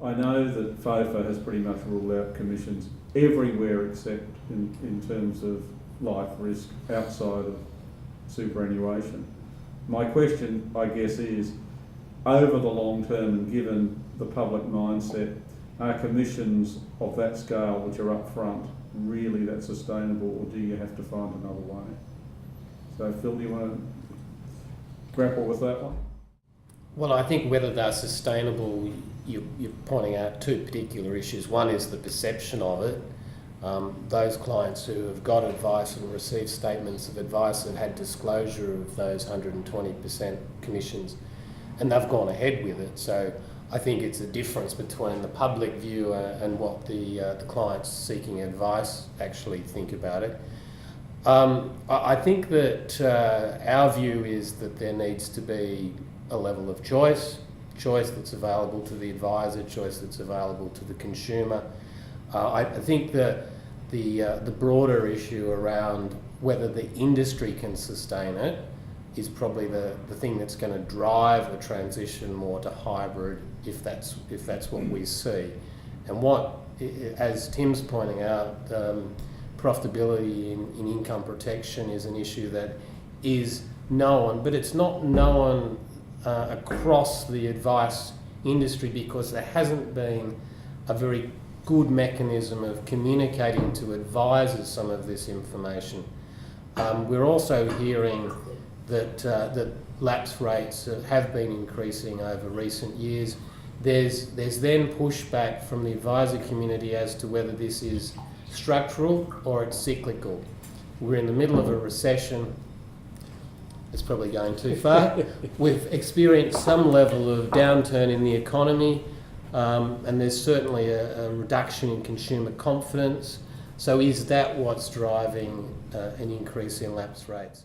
I know that FOFA has pretty much ruled out commissions everywhere except in terms of life risk outside of superannuation. My question, I guess, is over the long term and given the public mindset, are commissions of that scale, which are upfront, really that sustainable, or do you have to find another way? So Phil, do you want to grapple with that one? Well, I think whether they're sustainable, you're pointing out two particular issues. One is the perception of it. Those clients who have got advice and received statements of advice have had disclosure of those 120% commissions, and they've gone ahead with it. So I think it's a difference between the public view and what the clients seeking advice actually think about it. I think that our view is that there needs to be a level of choice that's available to the advisor, choice that's available to the consumer. I think that the broader issue around whether the industry can sustain it is probably the thing that's going to drive the transition more to hybrid, if that's what we see. And what, as Tim's pointing out, profitability in income protection is an issue that is known, but it's not known across the advice industry because there hasn't been a very good mechanism of communicating to advisors some of this information. We're also hearing that lapse rates have been increasing over recent years. There's then pushback from the advisor community as to whether this is structural or it's cyclical. We're in the middle of a recession. It's probably going too far. We've experienced some level of downturn in the economy, and there's certainly a reduction in consumer confidence. So is that what's driving an increase in lapse rates?